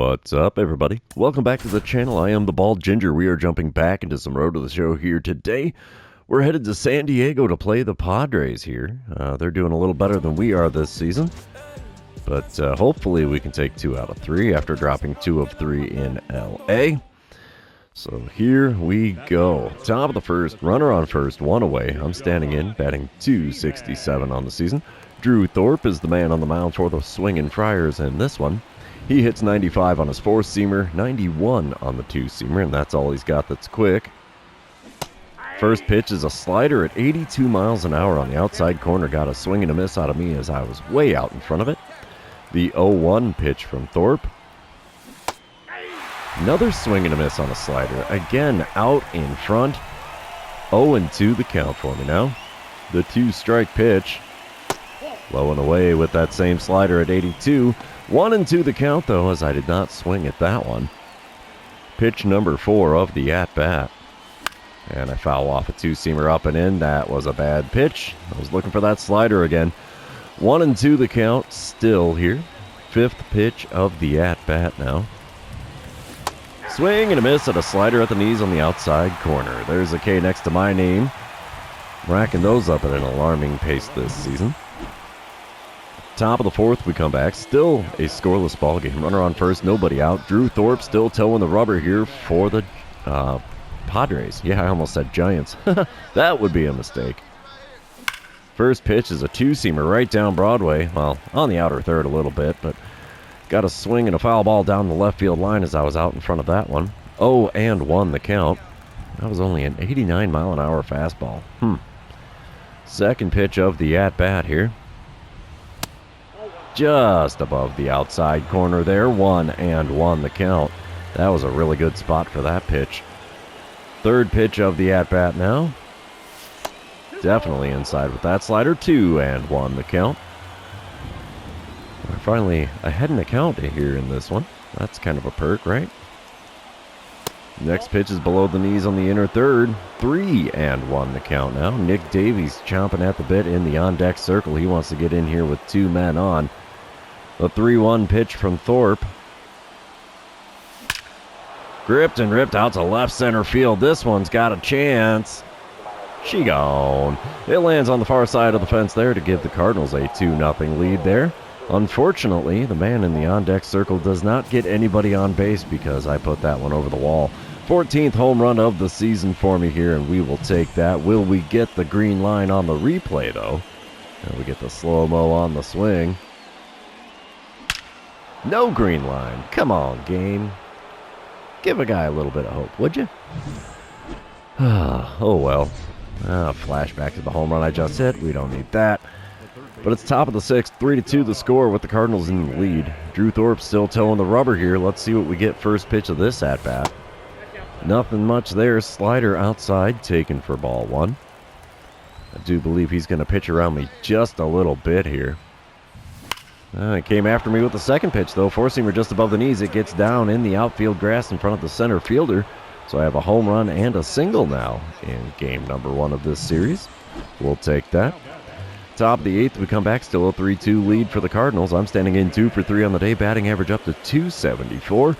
What's up, everybody? Welcome back to the channel. I am the Bald Ginger. We are jumping back into some Road to the Show here today. We're headed to San Diego to play the Padres here. They're doing a little better than we are this season, but hopefully we can take 2 out of 3 after dropping 2 of 3 in LA. So here we go. Top of the first, runner on first, 1 away. I'm standing in, batting .267 on the season. Drew Thorpe is the man on the mound for the Swingin' Friars in this one. He hits 95 on his 4-seamer, 91 on the 2-seamer, and that's all he's got that's quick. First pitch is a slider at 82 miles an hour on the outside corner. Got a swing and a miss out of me as I was way out in front of it. The 0-1 pitch from Thorpe. Another swing and a miss on a slider. Again, out in front. 0-2 the count for me now. The 2-strike pitch. Low and away with that same slider at 82. 1-2 the count, though, as I did not swing at that one. Pitch number 4 of the at-bat. And I foul off a 2-seamer up and in. That was a bad pitch. I was looking for that slider again. 1-2 the count, still here. 5th pitch of the at-bat now. Swing and a miss at a slider at the knees on the outside corner. There's a K next to my name. Racking those up at an alarming pace this season. Top of the 4th, we come back. Still a scoreless ball game. Runner on first, nobody out. Drew Thorpe still towing the rubber here for the Padres. Yeah, I almost said Giants. That would be a mistake. First pitch is a 2-seamer right down Broadway. Well, on the outer third a little bit, but got a swing and a foul ball down the left field line as I was out in front of that one. 0-1 the count. That was only an 89 mile an hour fastball. Second pitch of the at-bat here. Just above the outside corner there. 1-1 the count. That was a really good spot for that pitch. Third pitch of the at-bat now. Definitely inside with that slider. 2-1 the count. We're finally ahead in the count here in this one. That's kind of a perk, right? Next pitch is below the knees on the inner third. 3-1 the count now. Nick Davies chomping at the bit in the on-deck circle. He wants to get in here with 2 men on. The 3-1 pitch from Thorpe. Gripped and ripped out to left center field. This one's got a chance. She gone. It lands on the far side of the fence there to give the Cardinals a 2-0 lead there. Unfortunately, the man in the on-deck circle does not get anybody on base because I put that one over the wall. 14th home run of the season for me here, and we will take that. Will we get the green line on the replay, though? And we get the slow-mo on the swing. No green line. Come on, game. Give a guy a little bit of hope, would you? Oh, well. Flashback to the home run I just hit. We don't need that. But it's top of the 6th, 3-2 the score with the Cardinals in the lead. Drew Thorpe still towing the rubber here. Let's see what we get first pitch of this at-bat. Nothing much there. Slider outside, taken for ball 1. I do believe he's going to pitch around me just a little bit here. It came after me with the second pitch, though. 4-seamer just above the knees. It gets down in the outfield grass in front of the center fielder. So I have a home run and a single now in game number 1 of this series. We'll take that. Top of the 8th, we come back. Still a 3-2 lead for the Cardinals. I'm standing in 2 for 3 on the day. Batting average up to .274.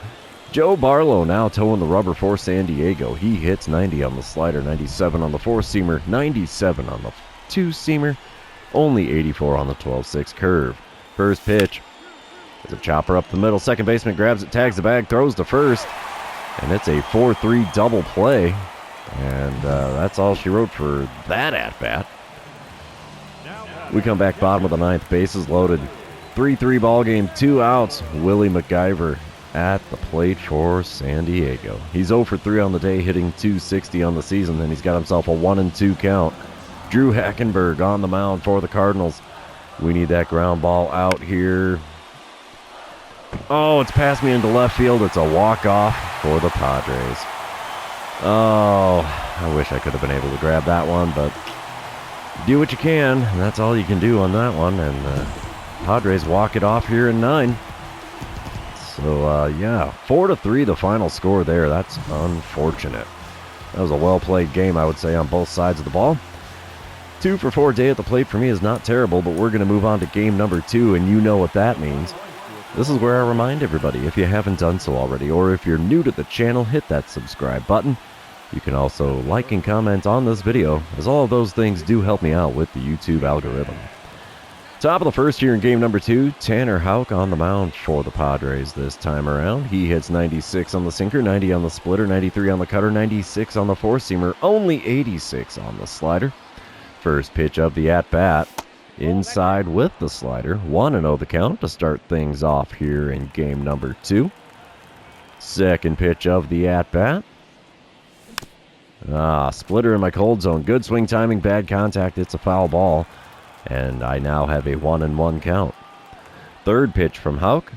Joe Barlow now towing the rubber for San Diego. He hits 90 on the slider, 97 on the 4-seamer, 97 on the 2-seamer, only 84 on the 12-6 curve. First pitch is a chopper up the middle. Second baseman grabs it, tags the bag, throws to first. And it's a 4-3 double play. And that's all she wrote for that at-bat. We come back bottom of the 9th, bases loaded. 3-3 ball game, 2 outs. Willie McGyver at the plate for San Diego. He's 0 for 3 on the day, hitting .260 on the season, and he's got himself a 1-2 count. Drew Hackenberg on the mound for the Cardinals. We need that ground ball out here. Oh, it's passed me into left field. It's a walk-off for the Padres. Oh, I wish I could have been able to grab that one, but do what you can. That's all you can do on that one, and Padres walk it off here in 9. So, yeah, 4-3 the final score there. That's unfortunate. That was a well-played game, I would say, on both sides of the ball. 2 for 4 day at the plate for me is not terrible, but we're going to move on to game number 2, and you know what that means. This is where I remind everybody, if you haven't done so already, or if you're new to the channel, hit that subscribe button. You can also like and comment on this video, as all of those things do help me out with the YouTube algorithm. Top of the first here in game number 2, Tanner Houck on the mound for the Padres this time around. He hits 96 on the sinker, 90 on the splitter, 93 on the cutter, 96 on the four-seamer, only 86 on the slider. First pitch of the at-bat, inside with the slider, 1-0 the count to start things off here in game number 2. Second pitch of the at-bat. Splitter in my cold zone. Good swing timing, bad contact. It's a foul ball. And I now have a 1-1 count. Third pitch from Houck.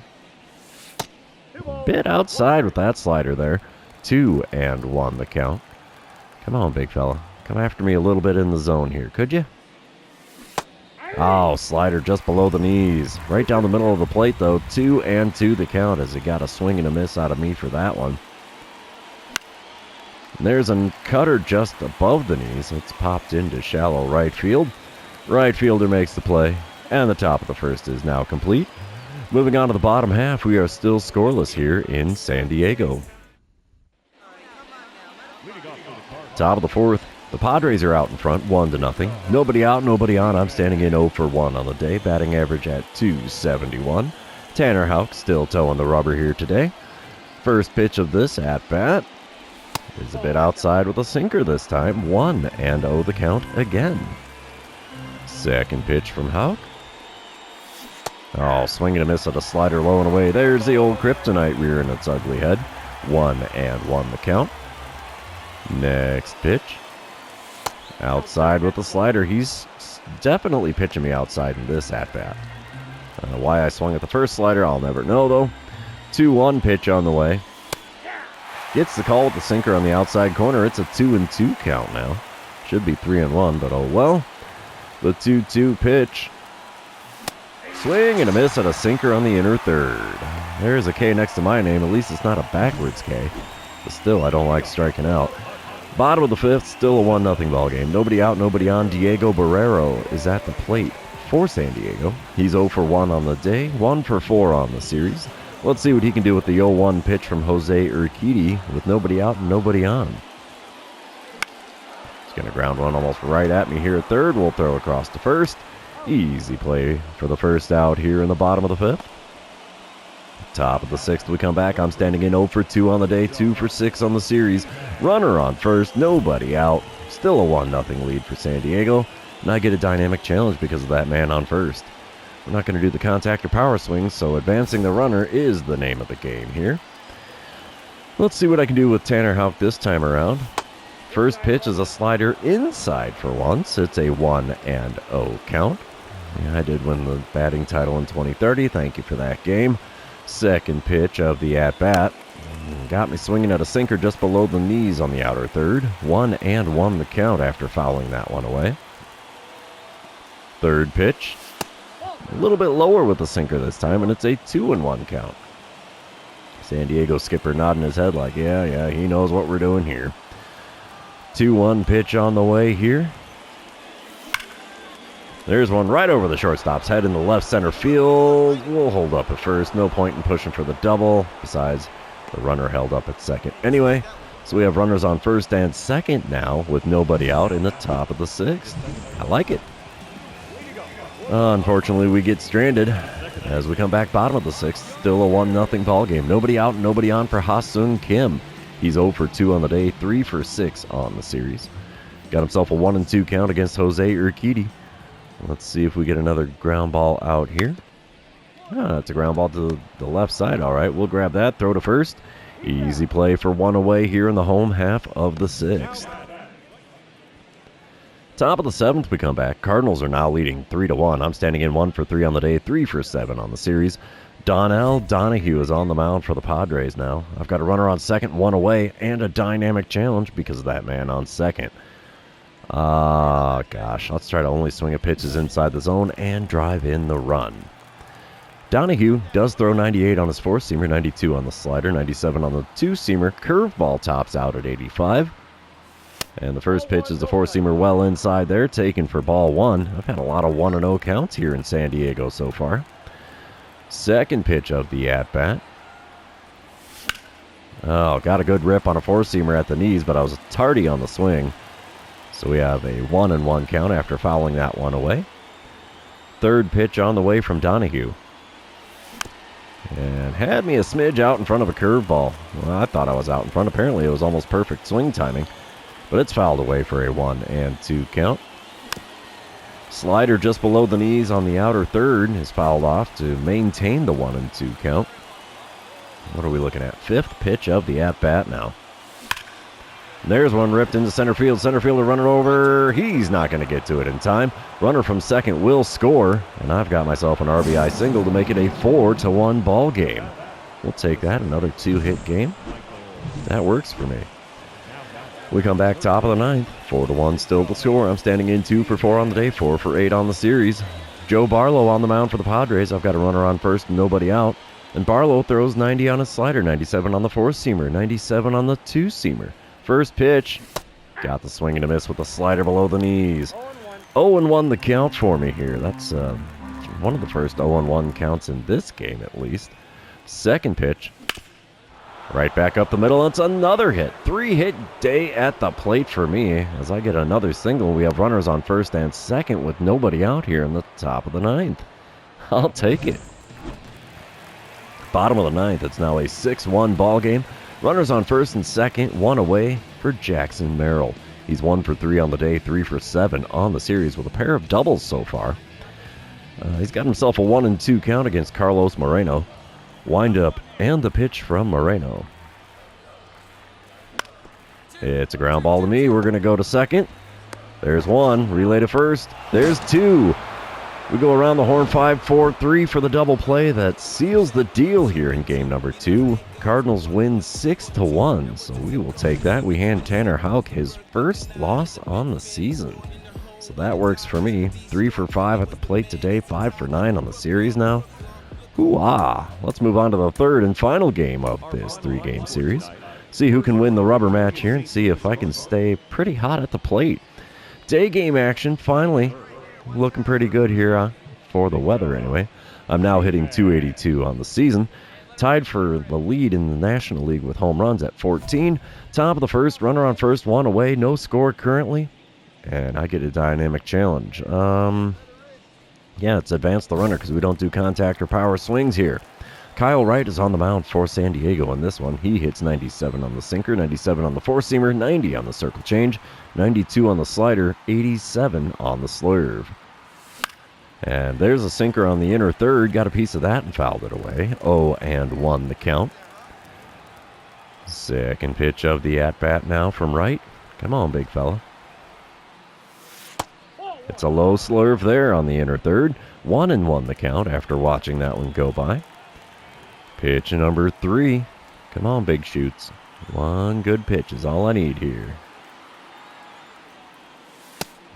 Bit outside with that slider there. 2-1 the count. Come on, big fella. Come after me a little bit in the zone here, could you? Oh, slider just below the knees. Right down the middle of the plate, though. 2-2 the count as he got a swing and a miss out of me for that one. And there's a cutter just above the knees. It's popped into shallow right field. Right fielder makes the play, and the top of the first is now complete. Moving on to the bottom half, we are still scoreless here in San Diego. Top of the fourth, the Padres are out in front, 1-0. Nobody out, nobody on. I'm standing in 0 for 1 on the day, batting average at .271. Tanner Houck still towing the rubber here today. First pitch of this at-bat is a bit outside with a sinker this time, 1-0 the count again. Second pitch from Houck. Oh, swing and a miss at a slider low and away. There's the old kryptonite rearing its ugly head. 1-1 the count. Next pitch. Outside with the slider. He's definitely pitching me outside in this at-bat. Why I swung at the first slider, I'll never know, though. 2-1 pitch on the way. Gets the call with the sinker on the outside corner. It's a 2-2 count now. Should be 3-1, but oh well. The 2-2 pitch. Swing and a miss at a sinker on the inner third. There's a K next to my name. At least it's not a backwards K. But still, I don't like striking out. Bottom of the fifth, still a 1-0 ball game. Nobody out, nobody on. Diego Barrero is at the plate for San Diego. He's 0 for 1 on the day, 1 for 4 on the series. Let's see what he can do with the 0-1 pitch from Jose Urquidy with nobody out and nobody on. Going to ground one almost right at me here at third. We'll throw across to first. Easy play for the first out here in the bottom of the fifth. Top of the sixth, we come back. I'm standing in 0 for 2 on the day, 2 for 6 on the series. Runner on first, nobody out. Still a 1-0 lead for San Diego. And I get a dynamic challenge because of that man on first. We're not going to do the contact or power swings, so advancing the runner is the name of the game here. Let's see what I can do with Tanner Houck this time around. First pitch is a slider inside for once. It's a 1-0 count. Yeah, I did win the batting title in 2030. Thank you for that game. Second pitch of the at-bat. Got me swinging at a sinker just below the knees on the outer third. 1-1 the count after fouling that one away. Third pitch. A little bit lower with the sinker this time, and it's a 2-1 count. San Diego skipper nodding his head like, yeah, he knows what we're doing here. 2-1 pitch on the way here. There's one right over the shortstop's head in the left center field. We'll hold up at first. No point in pushing for the double. Besides, the runner held up at second. Anyway, so we have runners on first and second now with nobody out in the top of the sixth. I like it. Unfortunately, we get stranded as we come back bottom of the sixth. Still a 1-0 ball game. Nobody out, nobody on for Ha-Seung Kim. He's 0 for 2 on the day, 3 for 6 on the series. Got himself a 1-2 count against Jose Urquidy. Let's see if we get another ground ball out here. That's a ground ball to the left side. All right, we'll grab that, throw to first. Easy play for one away here in the home half of the sixth. Top of the seventh, we come back. Cardinals are now leading 3-1. I'm standing in 1 for 3 on the day, 3 for 7 on the series. Donnell Donahue is on the mound for the Padres now. I've got a runner on second, 1 away, and a dynamic challenge because of that man on second. Gosh, let's try to only swing at pitches inside the zone and drive in the run. Donahue does throw 98 on his four-seamer, 92 on the slider, 97 on the two-seamer. Curveball tops out at 85. And the first pitch is the four-seamer well inside there, taken for ball 1. I've had a lot of 1-0 counts here in San Diego so far. Second pitch of the at-bat. Oh, got a good rip on a four-seamer at the knees, but I was tardy on the swing. So we have a 1-1 count after fouling that one away. Third pitch on the way from Donahue. And had me a smidge out in front of a curveball. Well, I thought I was out in front. Apparently it was almost perfect swing timing. But it's fouled away for a 1-2 count. Slider just below the knees on the outer third is fouled off to maintain the 1-2 count. What are we looking at? Fifth pitch of the at-bat now. There's one ripped into center field. Center fielder running over. He's not going to get to it in time. Runner from second will score. And I've got myself an RBI single to make it a 4-1 ball game. We'll take that. Another 2-hit game. That works for me. We come back top of the ninth. 4-1 still the score. I'm standing in 2 for 4 on the day. 4 for 8 on the series. Joe Barlow on the mound for the Padres. I've got a runner on first, nobody out. And Barlow throws 90 on his slider. 97 on the four-seamer. 97 on the two-seamer. First pitch, got the swing and a miss with the slider below the knees. 0-1 the count for me here. That's one of the first 0-1 counts in this game at least. Second pitch, right back up the middle. It's another hit. 3-hit day at the plate for me. As I get another single, we have runners on first and second with nobody out here in the top of the ninth. I'll take it. Bottom of the ninth, it's now a 6-1 ball game. Runners on first and second, one away for Jackson Merrill. He's 1 for 3 on the day, 3 for 7 on the series with a pair of doubles so far. He's got himself a 1-2 count against Carlos Moreno. Windup and the pitch from Moreno. It's a ground ball to me. We're going to go to second. There's one. Relay to first. There's two. We go around the horn 5-4-3 for the double play that seals the deal here in game number 2. Cardinals win 6-1, so we will take that. We hand Tanner Houck his first loss on the season. So that works for me. 3 for 5 at the plate today, 5 for 9 on the series now. Hoo-ah! Let's move on to the third and final game of this 3-game series. See who can win the rubber match here and see if I can stay pretty hot at the plate. Day game action, finally. Looking pretty good here for the weather anyway. I'm now hitting 282 on the season. Tied for the lead in the National League with home runs at 14. Top of the first, runner on first, one away, no score currently. And I get a dynamic challenge. Yeah, it's advance the runner because we don't do contact or power swings here. Kyle Wright is on the mound for San Diego in this one. He hits 97 on the sinker, 97 on the four-seamer, 90 on the circle change, 92 on the slider, 87 on the slurve. And there's a sinker on the inner third. Got a piece of that and fouled it away. 0-1 the count. Second pitch of the at-bat now from Wright. Come on, big fella. It's a low slurve there on the inner third. 1-1 the count after watching that one go by. Pitch number 3. Come on, big shoots. One good pitch is all I need here.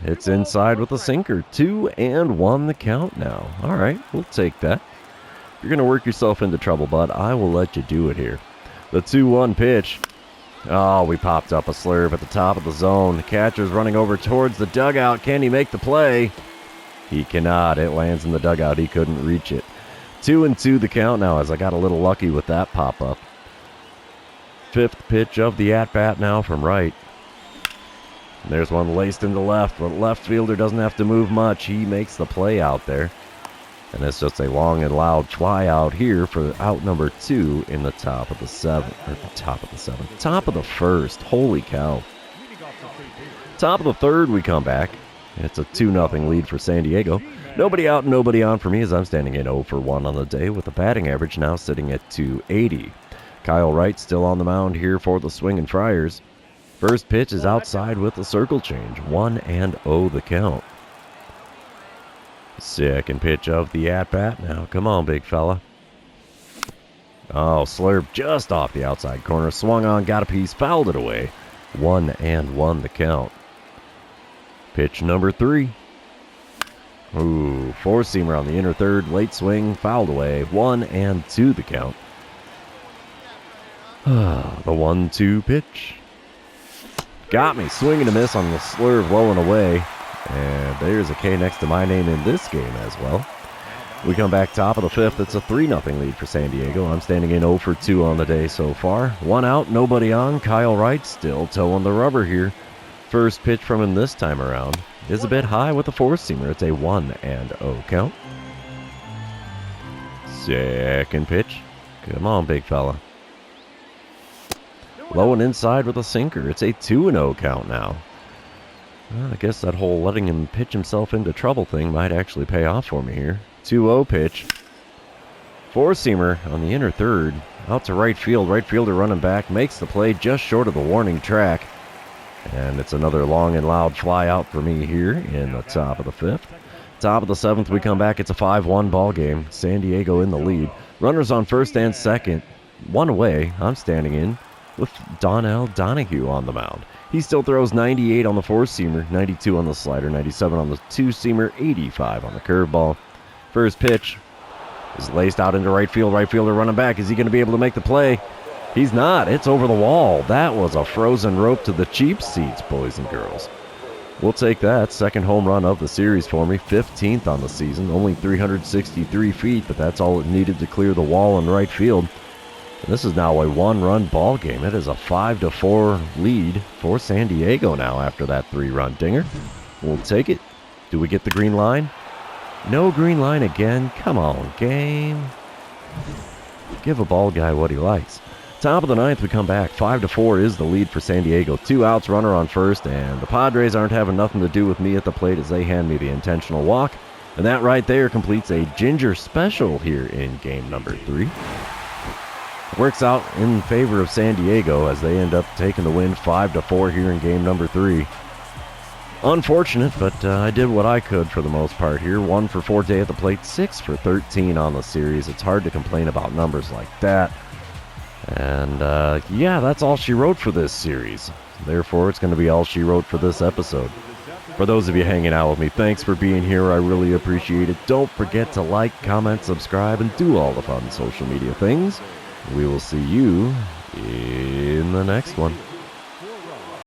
It's inside with a sinker. 2-1 the count now. All right, we'll take that. If you're going to work yourself into trouble, bud, I will let you do it here. The 2-1 pitch. Oh, we popped up a slurve at the top of the zone. The catcher's running over towards the dugout. Can he make the play? He cannot. It lands in the dugout. He couldn't reach it. 2-2 the count now as I got a little lucky with that pop-up. Fifth pitch of the at-bat now from Wright. There's one laced into left. The left fielder doesn't have to move much. He makes the play out there. And it's just a long and loud fly out here for out number 2 in the top of the 7th. Or the top of the 7th. Top of the first. Holy cow. Top of the third we come back. It's a 2-0 lead for San Diego. Nobody out, nobody on for me as I'm standing in 0 for 1 on the day with the batting average now sitting at 280. Kyle Wright still on the mound here for the Swingin' Friars. First pitch is outside with the circle change. 1-0 the count. Second pitch of the at-bat now. Come on, big fella. Oh, slurp just off the outside corner. Swung on, got a piece, fouled it away. 1-1 the count. Pitch number 3. Ooh, four-seamer on the inner third. Late swing, fouled away. 1-2 the count. The 1-2 pitch. Got me. Swing and a miss on the slurve, low and away. And there's a K next to my name in this game as well. We come back top of the 5th. It's a 3-0 lead for San Diego. I'm standing in 0 for 2 on the day so far. 1 out, nobody on. Kyle Wright still towing the rubber here. First pitch from him this time around is a bit high with a 4-seamer. It's a 1-0 count. Second pitch. Come on, big fella. Low and inside with a sinker. It's a 2-0 count now. Well, I guess that whole letting him pitch himself into trouble thing might actually pay off for me here. 2-0 pitch. 4-seamer on the inner third. Out to right field. Right fielder running back. Makes the play just short of the warning track. And it's another long and loud fly out for me here in the top of the 5th. Top of the 7th, we come back. It's a 5-1 ball game. San Diego in the lead. Runners on first and second. 1 away. I'm standing in with Donnell Donahue on the mound. He still throws 98 on the 4-seamer, 92 on the slider, 97 on the 2-seamer, 85 on the curveball. First pitch is laced out into right field. Right fielder running back. Is he going to be able to make the play? He's not. It's over the wall. That was a frozen rope to the cheap seats, boys and girls. We'll take that. Second home run of the series for me. 15th on the season. Only 363 feet, but that's all it needed to clear the wall in right field. And this is now a 1-run ball game. It is a 5-4 lead for San Diego now after that 3-run dinger. We'll take it. Do we get the green line? No green line again. Come on, game. Give a ball guy what he likes. Top of the 9th, we come back. 5-4 is the lead for San Diego. 2 outs, runner on first, and the Padres aren't having nothing to do with me at the plate as they hand me the intentional walk. And that right there completes a Ginger special here in game number 3. Works out in favor of San Diego as they end up taking the win 5-4 here in game number 3. Unfortunate, but I did what I could for the most part here. 1 for 4 day at the plate, 6 for 13 on the series. It's hard to complain about numbers like that. And yeah, that's all she wrote for this series. Therefore, it's going to be all she wrote for this episode. For those of you hanging out with me, thanks for being here. I really appreciate it. Don't forget to like, comment, subscribe, and do all the fun social media things. We will see you in the next one.